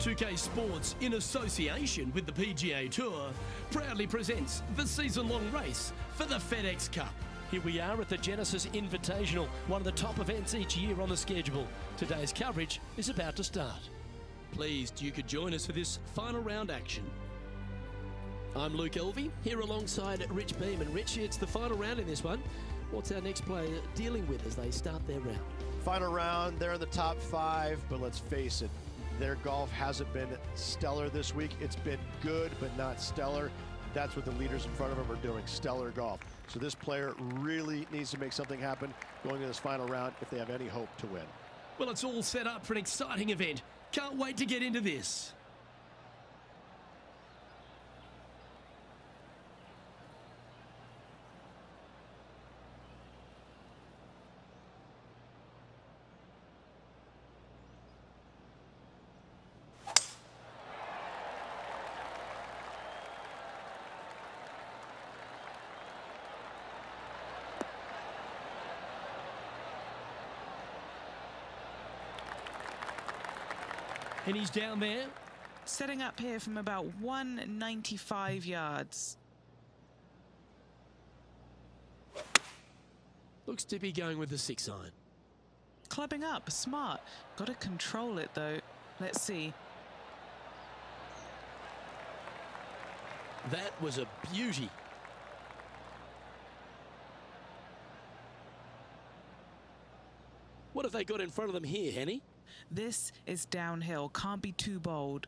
2K Sports, in association with the PGA Tour, proudly presents the season-long race for the FedEx Cup. Here we are at the Genesis Invitational, one of the top events each year on the schedule. Today's coverage is about to start. Pleased you could join us for this final round action. I'm Luke Elvey, here alongside Rich Beam. And Rich, it's the final round in this one. What's our next player dealing with as they start their round? Final round, they're in the top 5, but let's face it, their golf hasn't been stellar this week. It's been good, but not stellar. That's what the leaders in front of them are doing, stellar golf. So this player really needs to make something happen going to this final round if they have any hope to win. Well, it's all set up for an exciting event. Can't wait to get into this. And he's down there. Setting up here from about 195 yards. Looks to be going with the 6-iron. Clubbing up, smart. Got to control it though. Let's see. That was a beauty. What have they got in front of them here, Henny? This is downhill. Can't be too bold.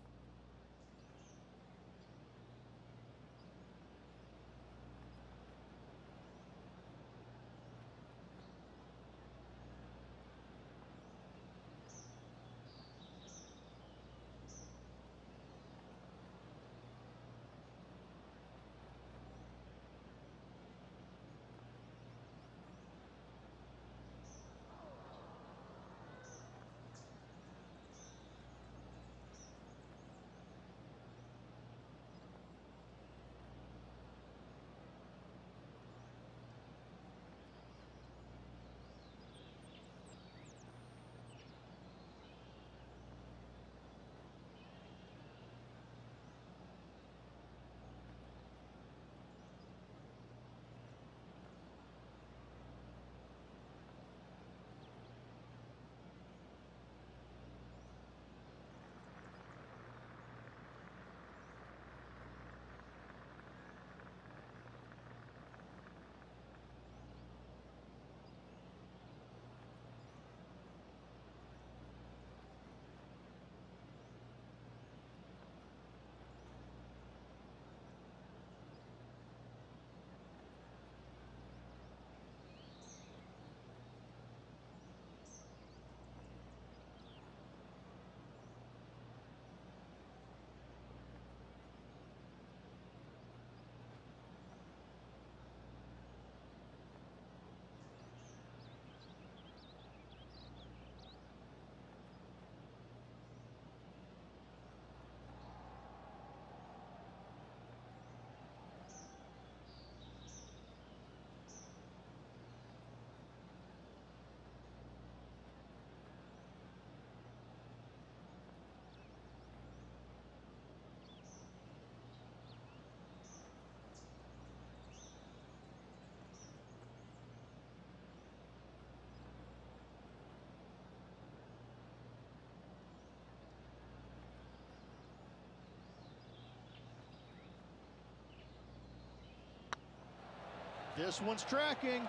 This one's tracking.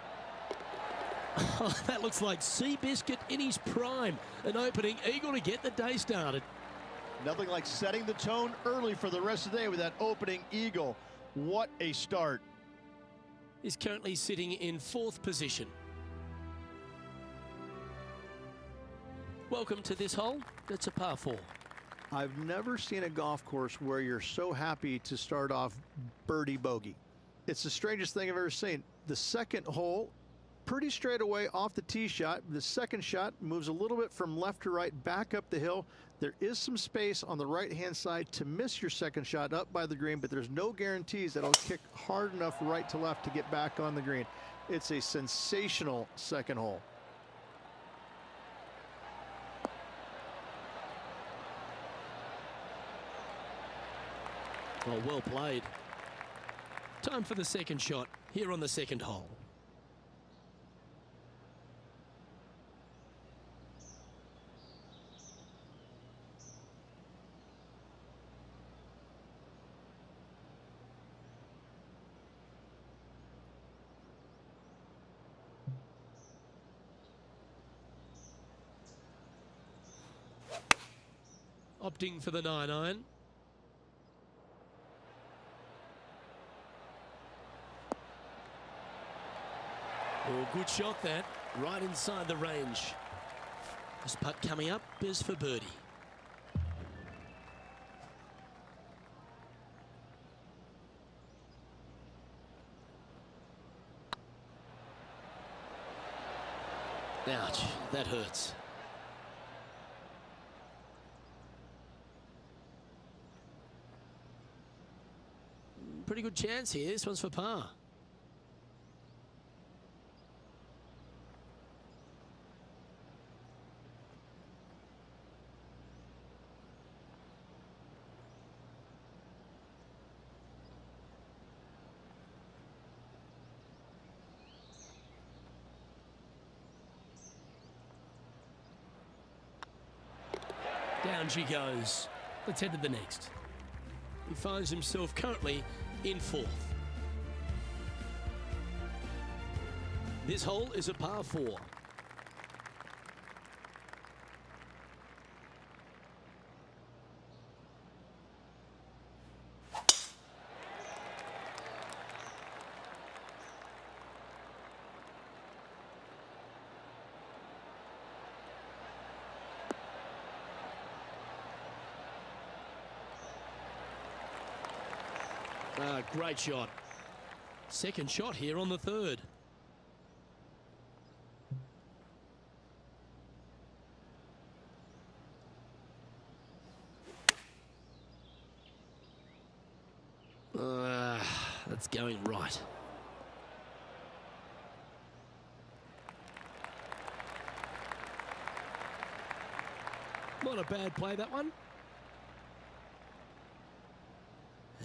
Oh, that looks like Seabiscuit in his prime. An opening eagle to get the day started. Nothing like setting the tone early for the rest of the day with that opening eagle. What a start. He's currently sitting in 4th position. Welcome to this hole. It's a par 4. I've never seen a golf course where you're so happy to start off birdie bogey. It's the strangest thing I've ever seen. The second hole, pretty straight away off the tee shot. The second shot moves a little bit from left to right, back up the hill. There is some space on the right-hand side to miss your second shot up by the green, but there's no guarantees that it'll kick hard enough right to left to get back on the green. It's a sensational second hole. Oh, well played. Time for the second shot here on the second hole. Opting for the 9-iron. Oh, good shot that, right inside the range. This putt coming up is for birdie. Ouch, that hurts. Pretty good chance here. This one's for par. Down she goes. Let's head to the next. He finds himself currently in fourth. This hole is a par 4. Great shot. Second shot here on the third. That's going right. Not a bad play, that one.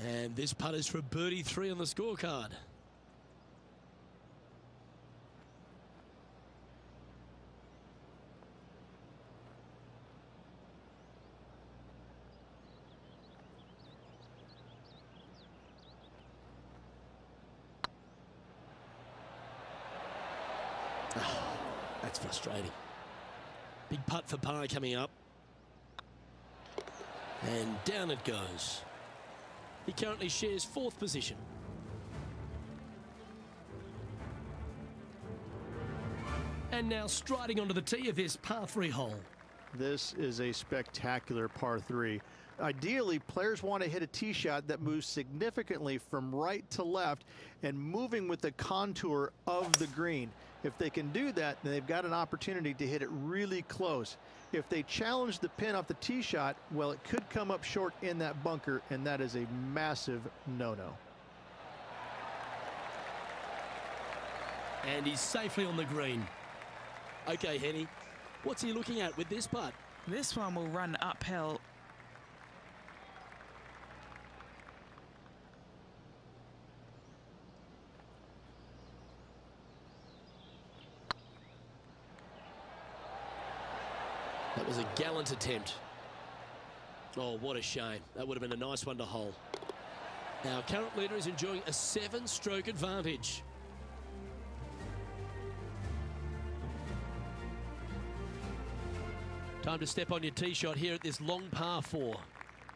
And this putt is for birdie 3 on the scorecard. Oh, that's frustrating. Big putt for par coming up. And down it goes. He currently shares 4th position. And now striding onto the tee of this par 3 hole. This is a spectacular par 3. Ideally, players want to hit a tee shot that moves significantly from right to left and moving with the contour of the green. If they can do that, then they've got an opportunity to hit it really close. If they challenge the pin off the tee shot, well, it could come up short in that bunker, and that is a massive no-no. And he's safely on the green. Okay, Henny, what's he looking at with this putt? This one will run uphill. That was a gallant attempt. Oh, what a shame. That would have been a nice one to hole. Our current leader is enjoying a 7-stroke advantage. Time to step on your tee shot here at this long par 4.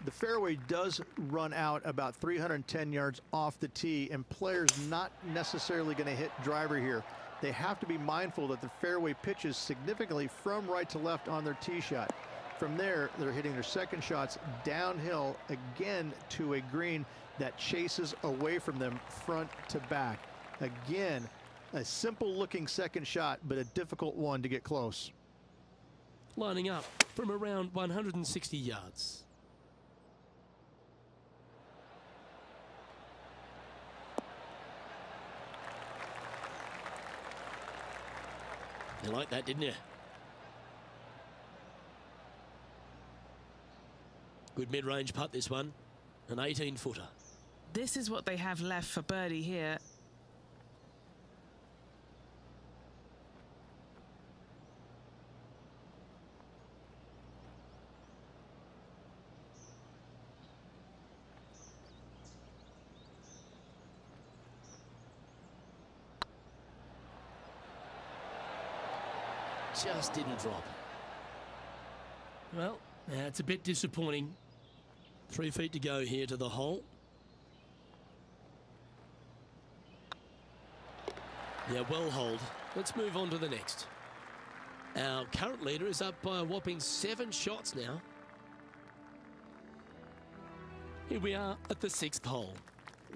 The fairway does run out about 310 yards off the tee, and players not necessarily going to hit driver here. They have to be mindful that the fairway pitches significantly from right to left on their tee shot. From there, they're hitting their second shots downhill again to a green that chases away from them front to back. Again, a simple looking second shot, but a difficult one to get close. Lining up from around 160 yards. You like that, didn't you? Good mid-range putt, this one. An 18-footer. This is what they have left for birdie here. Just didn't drop. Well, that's a bit disappointing. 3 feet to go here to the hole. Yeah, well holed. Let's move on to the next. Our current leader is up by a whopping 7 shots now. Here we are at the 6th hole.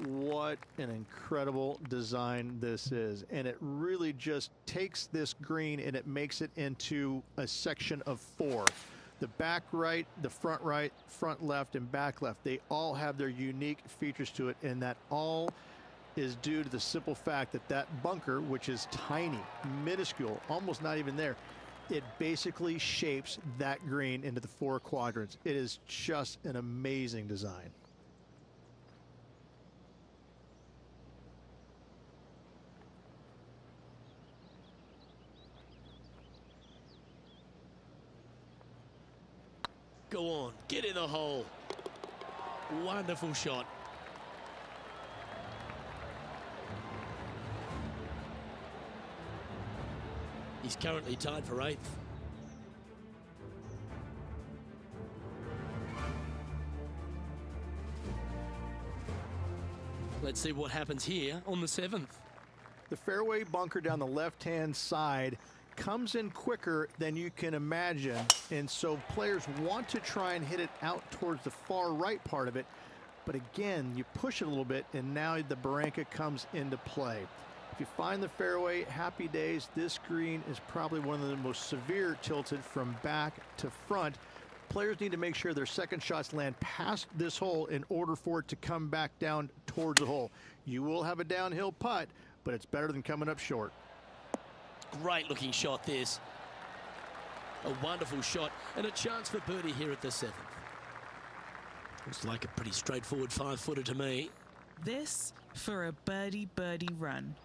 What an incredible design this is. And it really just takes this green and it makes it into a section of 4. The back right, the front right, front left, and back left, they all have their unique features to it, and that all is due to the simple fact that that bunker, which is tiny, minuscule, almost not even there, it basically shapes that green into the 4 quadrants. It is just an amazing design. Go on, get in the hole. Wonderful shot. He's currently tied for 8th. Let's see what happens here on the 7th. The fairway bunker down the left-hand side comes in quicker than you can imagine, and so players want to try and hit it out towards the far right part of it, but again, you push it a little bit and now the barranca comes into play. If you find the fairway, happy days. This green is probably one of the most severe tilted from back to front. Players need to make sure their second shots land past this hole in order for it to come back down towards the hole. You will have a downhill putt, but it's better than coming up short. Great looking shot this. A wonderful shot and a chance for birdie here at the 7th. Looks like a pretty straightforward 5-footer to me. This for a birdie run.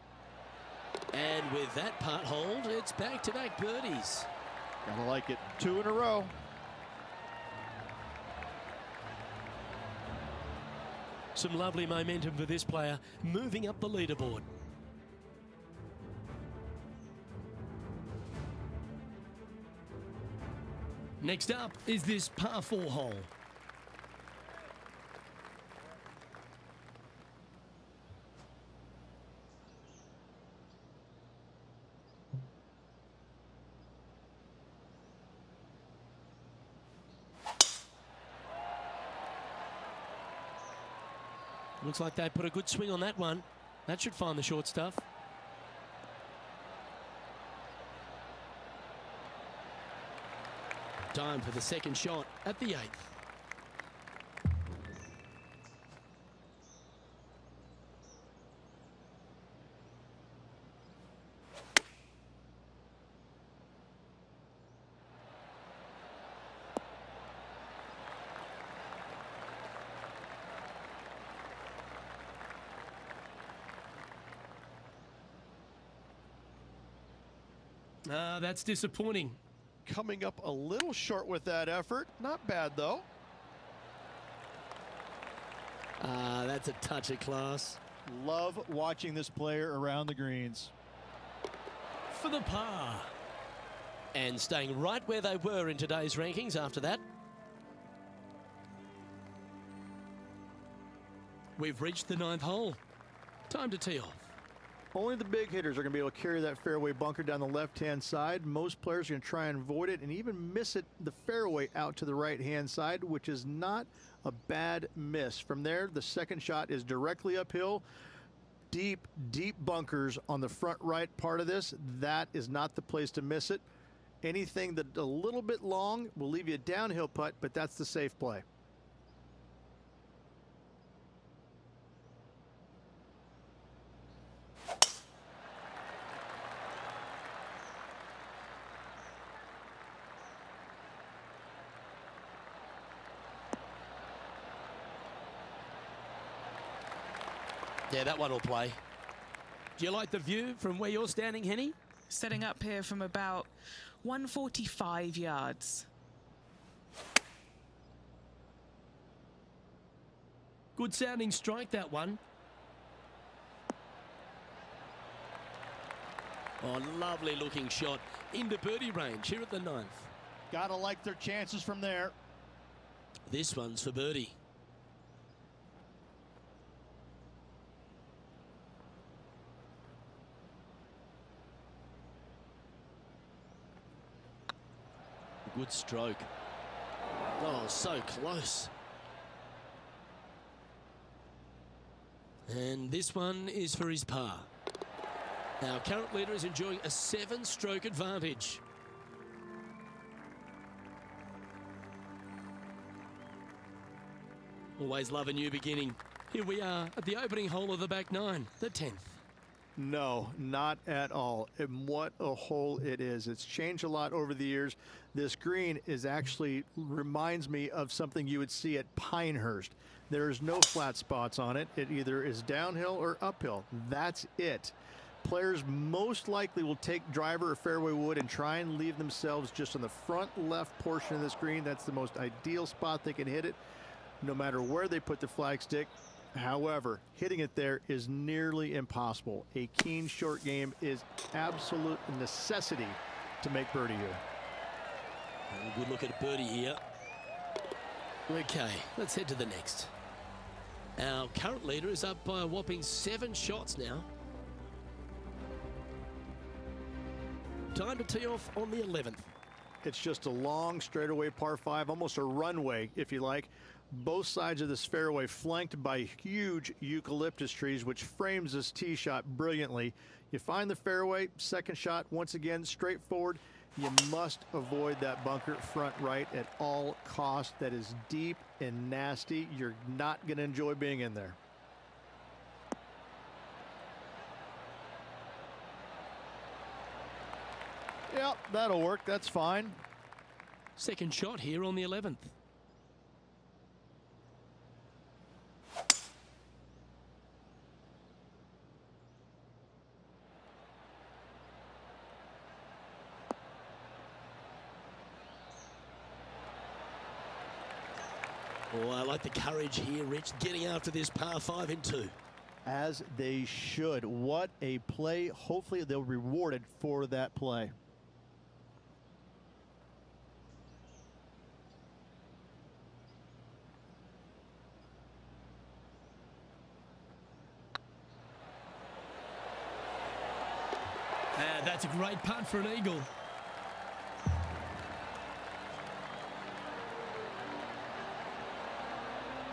And with that putt hold, it's back-to-back birdies. Gotta like it. 2 in a row. Some lovely momentum for this player, moving up the leaderboard. Next up is this par 4 hole. Looks like they put a good swing on that one. That should find the short stuff. Time for the second shot at the 8th. That's disappointing. Coming up a little short with that effort. Not bad, though. That's a touch of class. Love watching this player around the greens. For the par. And staying right where they were in today's rankings after that. We've reached the 9th hole. Time to tee off. Only the big hitters are going to be able to carry that fairway bunker down the left-hand side. Most players are going to try and avoid it and even miss it the fairway out to the right-hand side, which is not a bad miss. From there, the second shot is directly uphill. Deep, deep bunkers on the front right part of this. That is not the place to miss it. Anything that a little bit long will leave you a downhill putt, but that's the safe play. Yeah, that one will play. Do you like the view from where you're standing, Henny? Setting up here from about 145 yards. Good sounding strike, that one. Oh, lovely looking shot into birdie range here at the 9th. Gotta like their chances from there. This one's for birdie. Good stroke. Oh, so close. And this one is for his par. Our current leader is enjoying a 7-stroke advantage. Always love a new beginning. Here we are at the opening hole of the back 9, the 10th. No, not at all. And what a hole it is. It's changed a lot over the years. This green is actually reminds me of something you would see at Pinehurst. There's no flat spots on it. It either is downhill or uphill. That's it. Players most likely will take driver or fairway wood and try and leave themselves just on the front left portion of this green. That's the most ideal spot they can hit it, no matter where they put the flagstick. However, hitting it there is nearly impossible. A keen short game is absolute necessity to make birdie here. Good look at a birdie here. Okay, let's head to the next. Our current leader is up by a whopping 7 shots now. Time to tee off on the 11th. It's just a long straightaway par 5, almost a runway, if you like. Both sides of this fairway flanked by huge eucalyptus trees, which frames this tee shot brilliantly. You find the fairway, second shot, once again, straightforward. You must avoid that bunker front right at all costs. That is deep and nasty. You're not going to enjoy being in there. Yep, that'll work. That's fine. Second shot here on the 11th. Oh, I like the courage here, Rich, getting after this par 5 in 2. As they should. What a play. Hopefully they'll be rewarded for that play. That's a great putt for an eagle.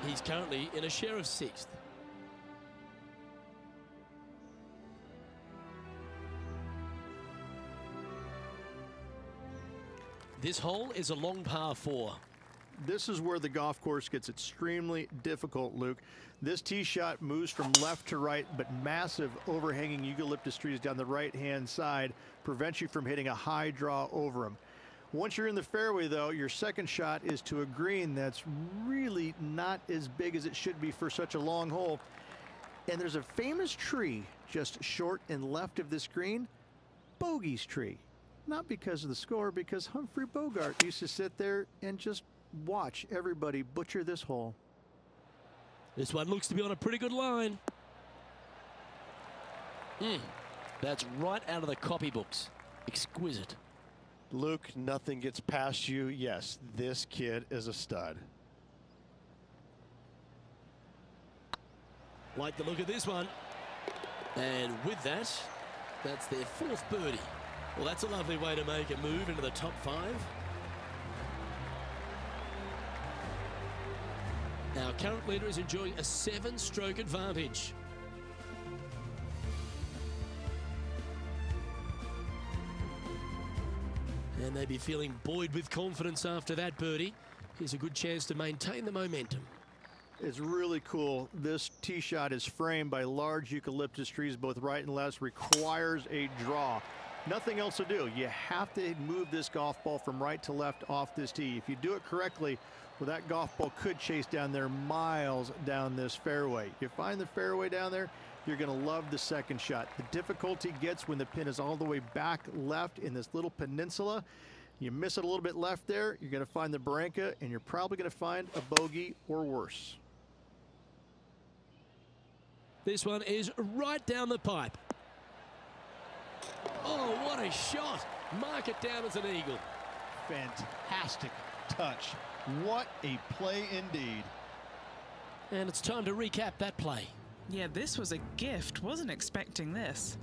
He's currently in a share of 6th. This hole is a long par 4. This is where the golf course gets extremely difficult, Luke. This tee shot moves from left to right, but massive overhanging eucalyptus trees down the right-hand side prevent you from hitting a high draw over them. Once you're in the fairway, though, your second shot is to a green that's really not as big as it should be for such a long hole. And there's a famous tree just short and left of this green, Bogey's tree. Not because of the score, because Humphrey Bogart used to sit there and just watch everybody butcher this hole. This one looks to be on a pretty good line. That's right out of the copybooks. Exquisite. Luke, nothing gets past you. Yes, this kid is a stud. Like the look of this one. And with that, that's their 4th birdie. Well, that's a lovely way to make a move into the top 5. Our current leader is enjoying a 7-stroke advantage. And they'd be feeling buoyed with confidence after that birdie. Here's a good chance to maintain the momentum. It's really cool. This tee shot is framed by large eucalyptus trees, both right and left, requires a draw. Nothing else to do. You have to move this golf ball from right to left off this tee. If you do it correctly, Well, that golf ball could chase down there miles down this fairway. You find the fairway down there, you're going to love the second shot. The difficulty gets when the pin is all the way back left in this little peninsula. You miss it a little bit left there, you're going to find the barranca, and you're probably going to find a bogey or worse. This one is right down the pipe. Oh, what a shot. Mark it down as an eagle. Fantastic touch. What a play indeed. And it's time to recap that play. Yeah, this was a gift. Wasn't expecting this.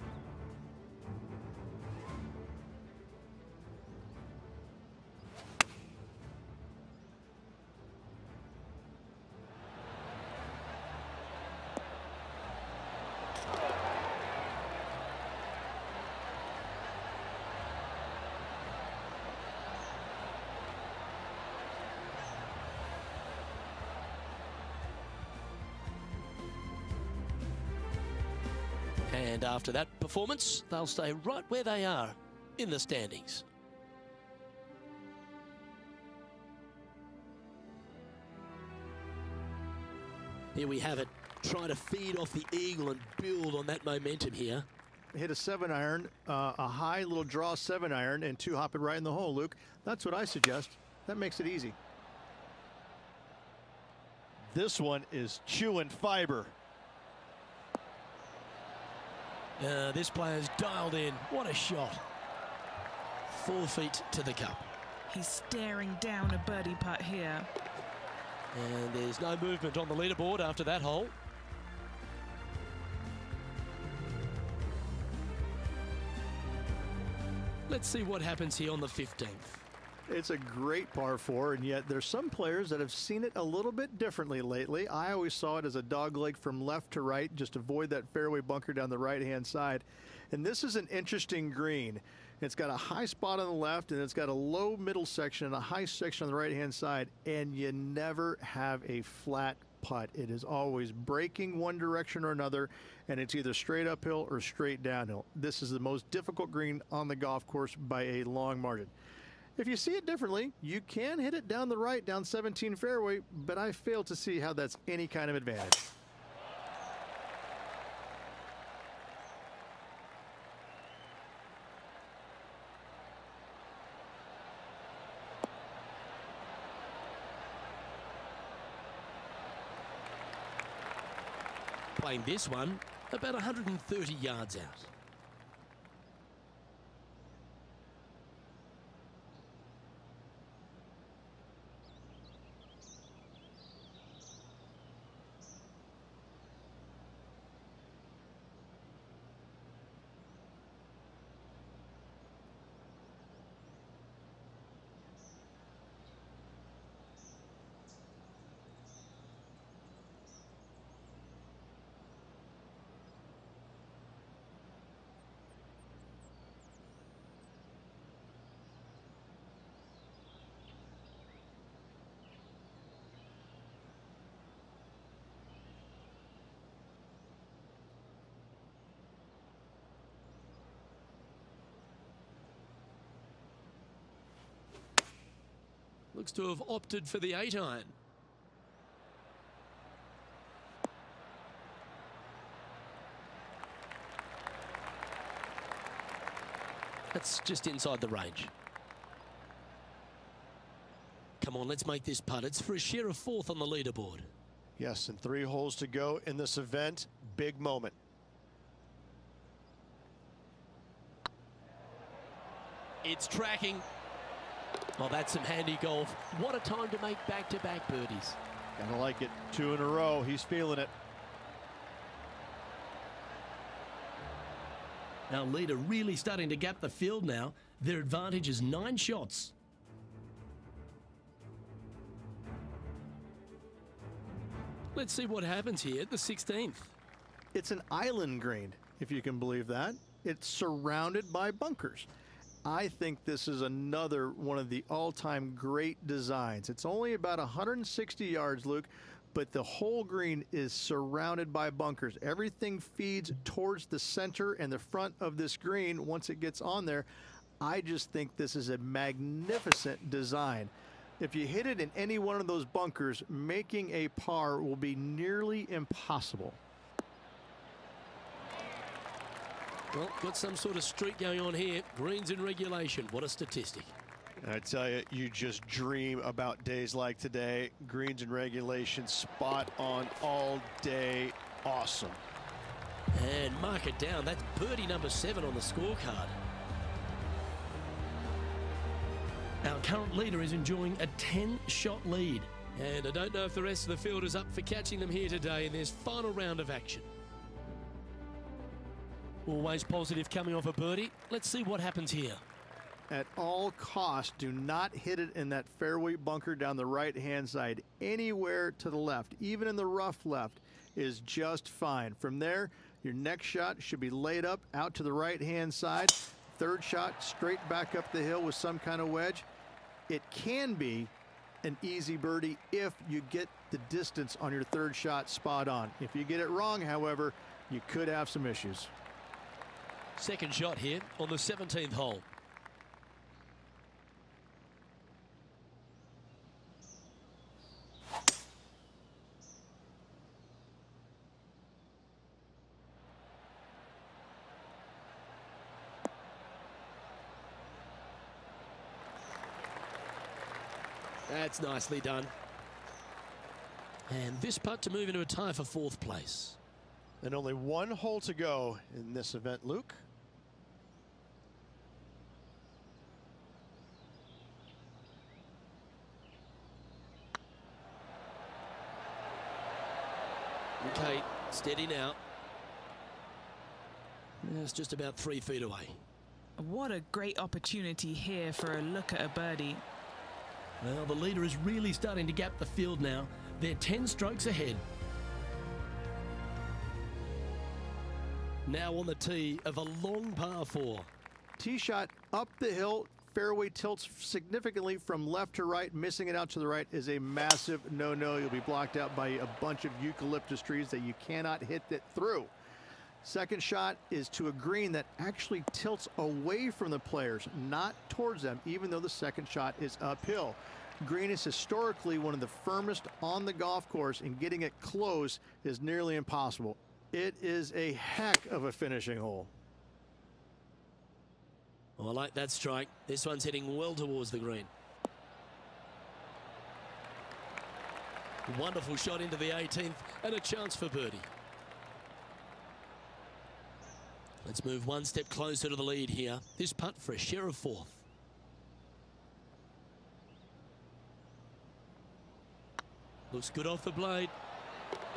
And after that performance, they'll stay right where they are in the standings. Here we have it, trying to feed off the eagle and build on that momentum here. Hit a 7-iron, a high little draw 7-iron, and 2 hop it right in the hole, Luke. That's what I suggest. That makes it easy. This one is chewing fiber. This player's dialed in. What a shot. 4 feet to the cup. He's staring down a birdie putt here. And there's no movement on the leaderboard after that hole. Let's see what happens here on the 15th. It's a great par 4, and yet there's some players that have seen it a little bit differently lately. I always saw it as a dogleg from left to right, just avoid that fairway bunker down the right-hand side. And this is an interesting green. It's got a high spot on the left, and it's got a low middle section and a high section on the right-hand side, and you never have a flat putt. It is always breaking one direction or another, and it's either straight uphill or straight downhill. This is the most difficult green on the golf course by a long margin. If you see it differently, you can hit it down the right, down 17 fairway, but I fail to see how that's any kind of advantage. Playing this one about 130 yards out. Looks to have opted for the 8-iron. That's just inside the range. Come on, let's make this putt. It's for a share of 4th on the leaderboard. Yes, and 3 holes to go in this event. Big moment. It's tracking. Oh, that's some handy golf. What a time to make back-to-back birdies. Gotta like it. 2 in a row. He's feeling it. Our leader really starting to gap the field now. Their advantage is 9 shots. Let's see what happens here at the 16th. It's an island green, if you can believe that. It's surrounded by bunkers. I think this is another one of the all-time great designs. It's only about 160 yards, Luke, but the whole green is surrounded by bunkers. Everything feeds towards the center and the front of this green once it gets on there. I just think this is a magnificent design. If you hit it in any one of those bunkers, making a par will be nearly impossible. Well, got some sort of streak going on here. Greens in regulation. What a statistic. I tell you, you just dream about days like today. Greens in regulation, spot on all day. Awesome. And mark it down. That's birdie number 7 on the scorecard. Our current leader is enjoying a 10-shot lead. And I don't know if the rest of the field is up for catching them here today in this final round of action. Always positive coming off a birdie. Let's see what happens here. At all costs, do not hit it in that fairway bunker down the right-hand side. Anywhere to the left, even in the rough left, is just fine. From there, your next shot should be laid up out to the right-hand side. Third shot, straight back up the hill with some kind of wedge. It can be an easy birdie if you get the distance on your third shot spot on. If you get it wrong, however, you could have some issues. Second shot here on the 17th hole. That's nicely done. And this putt to move into a tie for 4th place. And only one hole to go in this event, Luke. Okay, steady now. It's just about 3 feet away. What a great opportunity here for a look at a birdie. Well, the leader is really starting to gap the field now. They're 10 strokes ahead. Now on the tee of a long par 4. Tee shot up the hill, fairway tilts significantly from left to right. Missing it out to the right is a massive no-no. You'll be blocked out by a bunch of eucalyptus trees that you cannot hit it through. Second shot is to a green that actually tilts away from the players, not towards them, even though the second shot is uphill. Green is historically one of the firmest on the golf course, and getting it close is nearly impossible. It is a heck of a finishing hole. Oh, I like that strike. This one's heading well towards the green. Wonderful shot into the 18th and a chance for birdie. Let's move one step closer to the lead here. This putt for a share of 4th. Looks good off the blade.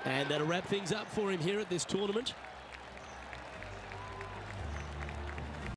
And that'll wrap things up for him here at this tournament.